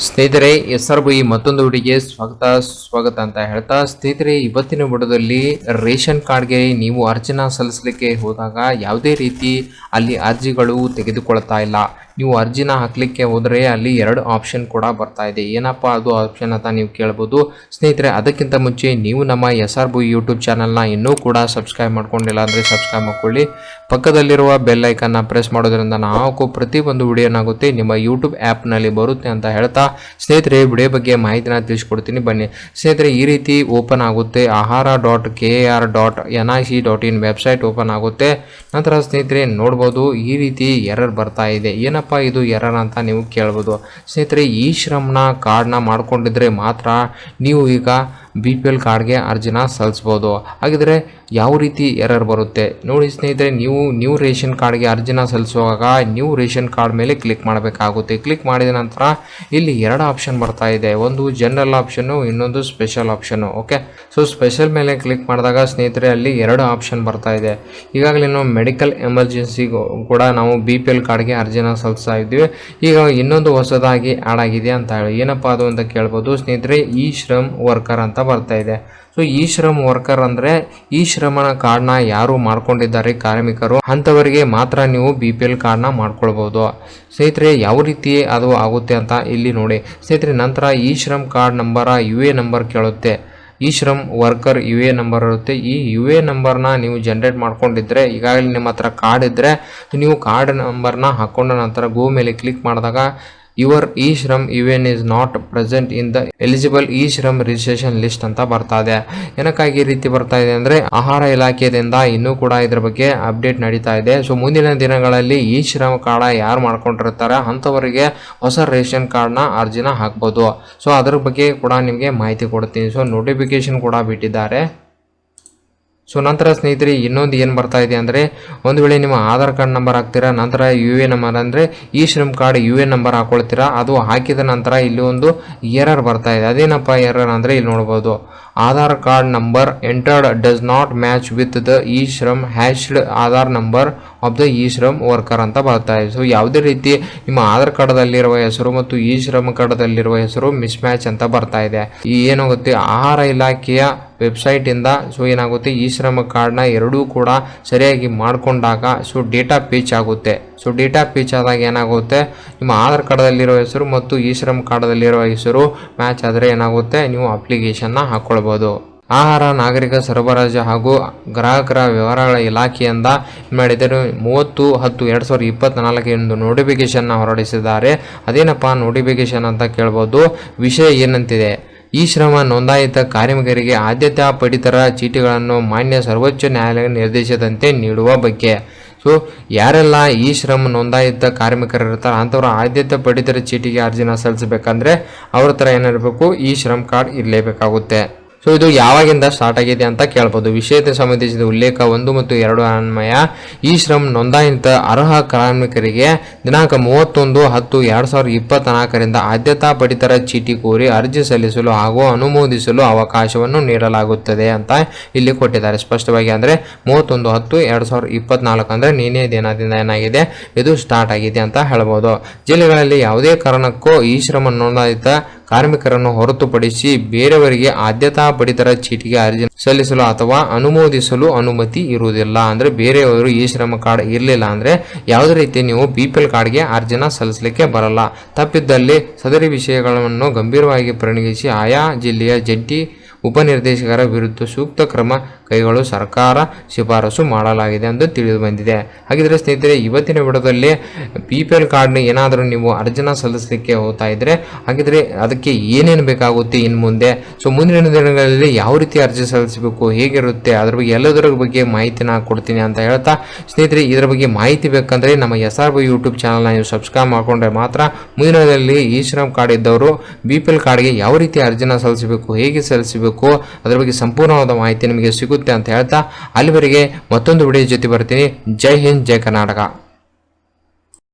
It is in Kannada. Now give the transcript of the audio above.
ಸ್ನೇಹಿತರೆ SRBI ಮತ್ತೊಂದು ವಿಡಿಯೋಗೆ ಸ್ವಾಗತ ಅಂತ ಹೇಳ್ತಾ ಸ್ನೇಹಿತರೆ ಇವತ್ತಿನ ವಿಡಿಯೋದಲ್ಲಿ ರೇಷನ್ ಕಾರ್ಡ್ಗೆ ನೀವು ಅರ್ಜಿನ ಸಲ್ಲಿಸಲಿಕ್ಕೆ ಹೋದಾಗ ಯಾವುದೇ ರೀತಿ ಅಲ್ಲಿ ಅರ್ಜಿಗಳು ತೆಗೆದುಕೊಳ್ಳುತ್ತಾ ಇಲ್ಲ. ನೀವು ಅರ್ಜಿನ ಹಾಕಲಿಕ್ಕೆ ಹೋದರೆ ಅಲ್ಲಿ ಎರಡು ಆಪ್ಷನ್ ಕೂಡ ಬರ್ತಾ ಇದೆ. ಏನಪ್ಪ ಅದು ಆಪ್ಷನ್ ಅಂತ ನೀವು ಕೇಳಬಹುದು. ಸ್ನೇಹಿತರೆ ಅದಕ್ಕಿಂತ ಮುಂಚೆ ನೀವು ನಮ್ಮ SRBI ಯೂಟ್ಯೂಬ್ ಚಾನಲ್ನ ಇನ್ನೂ ಕೂಡ ಸಬ್ಸ್ಕ್ರೈಬ್ ಮಾಡ್ಕೊಂಡಿಲ್ಲ ಅಂದರೆ ಸಬ್ಸ್ಕ್ರೈಬ್ ಮಾಡ್ಕೊಳ್ಳಿ. ಪಕ್ಕದಲ್ಲಿರುವ ಬೆಲ್ ಐಕನ್ನ ಪ್ರೆಸ್ ಮಾಡೋದ್ರಿಂದ ನಾವು ಪ್ರತಿ ಒಂದು ವಿಡಿಯೋ ಏನಾಗುತ್ತೆ ನಿಮ್ಮ ಯೂಟ್ಯೂಬ್ ಆ್ಯಪ್ನಲ್ಲಿ ಬರುತ್ತೆ ಅಂತ ಹೇಳ್ತಾ ಸ್ನೇಹಿತರೆ ವಿಡಿಯೋ ಬಗ್ಗೆ ಮಾಹಿತಿನ ತಿಳಿಸ್ಕೊಡ್ತೀನಿ ಬನ್ನಿ. ಸ್ನೇಹಿತರೆ ಈ ರೀತಿ ಓಪನ್ ಆಗುತ್ತೆ ahara.kar.nic.in ವೆಬ್ಸೈಟ್ ಓಪನ್ ಆಗುತ್ತೆ. ನಂತರ ಸ್ನೇಹಿತರೆ ನೋಡ್ಬೋದು ಈ ರೀತಿ ಎರರ್ ಬರ್ತಾ ಇದೆ. ಏನಪ್ಪ ಇದು ಎರರ್ ಅಂತ ನೀವು ಕೇಳ್ಬೋದು. ಸ್ನೇಹಿತರೆ ಈ ಶ್ರಮ್ನ ಕಾರ್ಡ್ನ ಮಾಡ್ಕೊಂಡಿದ್ರೆ ಮಾತ್ರ ನೀವು ಈಗ BPL ಕಾರ್ಡ್ಗೆ ಅರ್ಜಿನ ಸಲ್ಲಿಸ್ಬೋದು. ಹಾಗಿದ್ರೆ ಯಾವ ರೀತಿ ಎರರ್ ಬರುತ್ತೆ ನೋಡಿ ಸ್ನೇಹಿತರೆ. ನೀವು ರೇಷನ್ ಕಾರ್ಡ್ಗೆ ಅರ್ಜಿನ ಸಲ್ಲಿಸುವಾಗ ನೀವು ರೇಷನ್ ಕಾರ್ಡ್ ಮೇಲೆ ಕ್ಲಿಕ್ ಮಾಡಬೇಕಾಗುತ್ತೆ. ಕ್ಲಿಕ್ ಮಾಡಿದ ನಂತರ ಇಲ್ಲಿ ಎರಡು ಆಪ್ಷನ್ ಬರ್ತಾ ಇದೆ. ಒಂದು ಜನರಲ್ ಆಪ್ಷನ್ನು, ಇನ್ನೊಂದು special option. Okay, so special ಮೇಲೆ ಕ್ಲಿಕ್ ಮಾಡಿದಾಗ ಸ್ನೇಹಿತರೆ ಅಲ್ಲಿ ಎರಡು ಆಪ್ಷನ್ ಬರ್ತಾ ಇದೆ. ಈಗಾಗಲೇ ನಾವು ಮೆಡಿಕಲ್ ಎಮರ್ಜೆನ್ಸಿ ಕೂಡ ನಾವು BPL ಕಾರ್ಡ್ಗೆ ಅರ್ಜಿನ ಸಲ್ಲಿಸ್ತಾ ಇದ್ದೀವಿ. ಈಗ ಇನ್ನೊಂದು ಹೊಸದಾಗಿ ಆ್ಯಡ್ ಆಗಿದೆ ಅಂತ ಹೇಳಿ ಏನಪ್ಪ ಅದು ಅಂತ ಕೇಳ್ಬೋದು. ಸ್ನೇಹಿತರೆ ಈ ಶ್ರಮ್ ವರ್ಕರ್ ಅಂತ ಬರ್ತಾ ಇದೆ. ಸೊ ಈ ಶ್ರಮ್ ವರ್ಕರ್ ಅಂದ್ರೆ ಈ ಶ್ರಮನ ಕಾರ್ಡ್ನ ಯಾರು ಮಾಡ್ಕೊಂಡಿದ್ದಾರೆ ಕಾರ್ಮಿಕರು ಅಂಥವರಿಗೆ ಮಾತ್ರ ನೀವು BPL ಕಾರ್ಡ್ನ ಮಾಡ್ಕೊಳ್ಬಹುದು. ಸ್ನೇಹಿತರೆ ಯಾವ ರೀತಿ ಅದು ಆಗುತ್ತೆ ಅಂತ ಇಲ್ಲಿ ನೋಡಿ ಸ್ನೇಹಿತರೆ. ನಂತರ ಈ Shram card number UA number ಕೇಳುತ್ತೆ. ಈ ಶ್ರಮ್ ವರ್ಕರ್ UA ನಂಬರ್ ಇರುತ್ತೆ. ಈ UA ನಂಬರ್ನ ನೀವು ಜನರೇಟ್ ಮಾಡ್ಕೊಂಡಿದ್ರೆ ಈಗಾಗಲೇ ನಿಮ್ಮ ಹತ್ರ ಕಾರ್ಡ್ ಇದ್ದರೆ ನೀವು ಕಾರ್ಡ್ ನಂಬರ್ನ ಹಾಕೊಂಡ ನಂತರ ಗೋ ಮೇಲೆ ಕ್ಲಿಕ್ ಮಾಡಿದಾಗ ಯುವರ್ ಈ Shram UAN is not present in the eligible ಈ ಶ್ರಮ್ ರಿಜಿಸ್ಟ್ರೇಷನ್ ಲಿಸ್ಟ್ ಅಂತ ಬರ್ತಾ ಇದೆ. ಏನಕ್ಕಾಗಿ ಈ ರೀತಿ ಬರ್ತಾ ಇದೆ ಅಂದರೆ ಆಹಾರ ಇಲಾಖೆಯಿಂದ ಇನ್ನೂ ಕೂಡ ಇದರ ಬಗ್ಗೆ ಅಪ್ಡೇಟ್ ನಡೀತಾ ಇದೆ. ಸೊ ಮುಂದಿನ ದಿನಗಳಲ್ಲಿ ಈ ಶ್ರಮ್ ಕಾರ್ಡ್ ಯಾರು ಮಾಡ್ಕೊಂಡಿರ್ತಾರೆ ಅಂಥವರಿಗೆ ಹೊಸ ರೇಷನ್ ಕಾರ್ಡ್ನ ಅರ್ಜಿನ ಹಾಕ್ಬೋದು. ಸೊ ಅದ್ರ ಬಗ್ಗೆ ಕೂಡ ನಿಮಗೆ ಮಾಹಿತಿ ಕೊಡ್ತೀನಿ. ಸೊ ನೋಟಿಫಿಕೇಶನ್ ಕೂಡ ಬಿಟ್ಟಿದ್ದಾರೆ. ಸೊ ನಂತರ ಸ್ನೇಹಿತರೆ ಇನ್ನೊಂದು ಏನು ಬರ್ತಾ ಇದೆ ಅಂದರೆ ಒಂದು ವೇಳೆ ನಿಮ್ಮ ಆಧಾರ್ ಕಾರ್ಡ್ ನಂಬರ್ ಹಾಕ್ತೀರಾ, ನಂತರ UA ನಂಬರ್ ಅಂದರೆ ಈ ಶ್ರಮ್ ಕಾರ್ಡ್ UA ನಂಬರ್ ಹಾಕೊಳ್ತೀರಾ. ಅದು ಹಾಕಿದ ನಂತರ ಇಲ್ಲಿ ಒಂದು ಎರರ್ ಬರ್ತಾ ಇದೆ. ಅದೇನಪ್ಪ ಎರರ್ ಅಂದರೆ ಇಲ್ಲಿ ನೋಡ್ಬೋದು Aadhaar card number entered does not match with the e Shram hashed Aadhaar number of the e Shram worker ಅಂತ ಬರ್ತಾ ಇದೆ. ಸೊ ಯಾವುದೇ ರೀತಿ ನಿಮ್ಮ ಆಧಾರ್ ಕಾರ್ಡ್ದಲ್ಲಿರುವ ಹೆಸರು ಮತ್ತು ಈ ಶ್ರಮ್ ಕಾರ್ಡ್ದಲ್ಲಿರುವ ಹೆಸರು ಮಿಸ್ ಮ್ಯಾಚ್ ಅಂತ ಬರ್ತಾ ಇದೆ. ಈ ಏನಾಗುತ್ತೆ ಆಹಾರ ಇಲಾಖೆಯ ವೆಬ್ಸೈಟ್ ಇಂದ ಸೊ ಏನಾಗುತ್ತೆ ಈ ಶ್ರಮ್ ಕಾರ್ಡ್ನ ಎರಡೂ ಕೂಡ ಸರಿಯಾಗಿ ಮಾಡಿಕೊಂಡಾಗ ಸೊ ಡೇಟಾ ಪೇಚ್ ಆಗುತ್ತೆ. ಸೊ ಡೇಟಾ ಪೇಚ್ ಆದಾಗ ಏನಾಗುತ್ತೆ ನಿಮ್ಮ ಆಧಾರ್ ಕಾರ್ಡ್ದಲ್ಲಿರೋ ಹೆಸರು ಮತ್ತು ಈ ಶ್ರಮ್ ಕಾರ್ಡ್ದಲ್ಲಿರೋ ಹೆಸರು ಮ್ಯಾಚ್ ಆದರೆ ಏನಾಗುತ್ತೆ ನೀವು ಅಪ್ಲಿಕೇಶನ್ನ ಹಾಕ್ಕೊಳ್ಬೋದು. ಆಹಾರ ನಾಗರಿಕ ಸರಬರಾಜು ಹಾಗೂ ಗ್ರಾಹಕರ ವ್ಯವಹಾರಗಳ ಇಲಾಖೆಯಿಂದ ಮಾಡಿದರೆ 30/10/2024 ಎಂದು ನೋಟಿಫಿಕೇಶನ್ನ ಹೊರಡಿಸಿದ್ದಾರೆ. ಅದೇನಪ್ಪ ನೋಟಿಫಿಕೇಶನ್ ಅಂತ ಕೇಳ್ಬೋದು. ವಿಷಯ ಏನಂತಿದೆ ಈ ಶ್ರಮ ನೋಂದಾಯಿತ ಕಾರ್ಮಿಕರಿಗೆ ಆದ್ಯತಾ ಪಡಿತರ ಚೀಟಿಗಳನ್ನು ಮಾನ್ಯ ಸರ್ವೋಚ್ಚ ನ್ಯಾಯಾಲಯ ನಿರ್ದೇಶದಂತೆ ನೀಡುವ ಬಗ್ಗೆ. ಸೊ ಯಾರೆಲ್ಲ ಈ ಶ್ರಮ ನೋಂದಾಯಿತ ಕಾರ್ಮಿಕರು ಇರ್ತಾರೆ ಅಂಥವ್ರು ಆದ್ಯತೆ ಪಡಿತರ ಚೀಟಿಗೆ ಅರ್ಜಿನ ಸಲ್ಲಿಸಬೇಕಂದ್ರೆ ಅವ್ರ ಹತ್ರ ಏನಿರಬೇಕು ಈ ಶ್ರಮ್ ಕಾರ್ಡ್ ಇರಲೇಬೇಕಾಗುತ್ತೆ. ಸೊ ಇದು ಯಾವಾಗಿಂದ ಸ್ಟಾರ್ಟ್ ಆಗಿದೆ ಅಂತ ಕೇಳ್ಬೋದು. ವಿಷಯಕ್ಕೆ ಸಂಬಂಧಿಸಿದ ಉಲ್ಲೇಖ 1 ಮತ್ತು 2 ಅನ್ವಯ ಈ ಶ್ರಮ್ ನೋಂದಾಯಿತ ಅರ್ಹ ಕಾರ್ಮಿಕರಿಗೆ ದಿನಾಂಕ 31/10/2024 ಆದ್ಯತಾ ಪಡಿತರ ಚೀಟಿ ಕೋರಿ ಅರ್ಜಿ ಸಲ್ಲಿಸಲು ಹಾಗೂ ಅನುಮೋದಿಸಲು ಅವಕಾಶವನ್ನು ನೀಡಲಾಗುತ್ತದೆ ಅಂತ ಇಲ್ಲಿ ಕೊಟ್ಟಿದ್ದಾರೆ ಸ್ಪಷ್ಟವಾಗಿ. ಅಂದರೆ 31/10/2024 ಅಂದರೆ ನಿನ್ನೆ ದಿನದಿಂದ ಏನಾಗಿದೆ ಇದು ಸ್ಟಾರ್ಟ್ ಆಗಿದೆ ಅಂತ ಹೇಳ್ಬೋದು. ಜಿಲ್ಲೆಗಳಲ್ಲಿ ಯಾವುದೇ ಕಾರಣಕ್ಕೂ ಈ ಶ್ರಮ ನೋಂದಾಯಿತ ಕಾರ್ಮಿಕರನ್ನು ಹೊರತುಪಡಿಸಿ ಬೇರೆಯವರಿಗೆ ಆದ್ಯತಾ ಪಡಿತರ ಚೀಟಿಗೆ ಅರ್ಜಿ ಸಲ್ಲಿಸಲು ಅಥವಾ ಅನುಮೋದಿಸಲು ಅನುಮತಿ ಇರುವುದಿಲ್ಲ. ಅಂದ್ರೆ ಬೇರೆಯವರು ಈ ಶ್ರಮ ಕಾರ್ಡ್ ಇರಲಿಲ್ಲ ಅಂದ್ರೆ ಯಾವುದೇ ರೀತಿ ನೀವು BPL ಕಾರ್ಡ್ಗೆ ಅರ್ಜಿನ ಸಲ್ಲಿಸಲಿಕ್ಕೆ ಬರಲ್ಲ. ತಪ್ಪಿದ್ದಲ್ಲಿ ಸದರಿ ವಿಷಯಗಳನ್ನು ಗಂಭೀರವಾಗಿ ಪರಿಗಣಿಸಿ ಆಯಾ ಜಿಲ್ಲೆಯ ಜಂಟಿ ಉಪನಿರ್ದೇಶಕರ ವಿರುದ್ಧ ಸೂಕ್ತ ಕ್ರಮ ಕೈಗೊಳ್ಳಲು ಸರ್ಕಾರ ಶಿಫಾರಸು ಮಾಡಲಾಗಿದೆ ಎಂದು ತಿಳಿದು ಬಂದಿದೆ. ಹಾಗಿದ್ರೆ ಸ್ನೇಹಿತರೆ ಇವತ್ತಿನ ವಿಡಿಯೋದಲ್ಲಿ BPL ಕಾರ್ಡ್ನ ಏನಾದರೂ ನೀವು ಅರ್ಜಿನ ಸಲ್ಲಿಸಲಿಕ್ಕೆ ಹೋಗ್ತಾ ಇದ್ರೆ ಹಾಗಿದ್ರೆ ಅದಕ್ಕೆ ಏನೇನು ಬೇಕಾಗುತ್ತೆ ಇನ್ನು ಮುಂದೆ, ಸೊ ಮುಂದಿನ ದಿನಗಳಲ್ಲಿ ಯಾವ ರೀತಿ ಅರ್ಜಿ ಸಲ್ಲಿಸಬೇಕು, ಹೇಗಿರುತ್ತೆ ಅದ್ರ ಬಗ್ಗೆ ಎಲ್ಲದರ ಬಗ್ಗೆ ಮಾಹಿತಿನ ಕೊಡ್ತೀನಿ ಅಂತ ಹೇಳ್ತಾ ಸ್ನೇಹಿತರೆ ಇದರ ಬಗ್ಗೆ ಮಾಹಿತಿ ಬೇಕಂದ್ರೆ ನಮ್ಮ SRBI ಯೂಟ್ಯೂಬ್ ಚಾನಲ್ನ ನೀವು ಸಬ್ಸ್ಕ್ರೈಬ್ ಮಾಡಿಕೊಂಡ್ರೆ ಮಾತ್ರ ಮುಂದಿನ ದಿನದಲ್ಲಿ ಈ ಶ್ರಮ್ ಕಾರ್ಡ್ ಇದ್ದವರು BPL ಕಾರ್ಡ್ಗೆ ಯಾವ ರೀತಿ ಅರ್ಜಿನ ಸಲ್ಲಿಸಬೇಕು, ಹೇಗೆ ಸಲ್ಲಿಸಬೇಕು ಅದರ ಬಗ್ಗೆ ಸಂಪೂರ್ಣವಾದ ಮಾಹಿತಿ ನಿಮಗೆ ಸಿಗುತ್ತೆ ಅಂತ ಹೇಳ್ತಾ ಅಲ್ಲಿವರೆಗೆ ಮತ್ತೊಂದು ವಿಡಿಯೋ ಜೊತೆ ಬರ್ತೀನಿ. ಜೈ ಹಿಂದ್, ಜೈ ಕರ್ನಾಟಕ.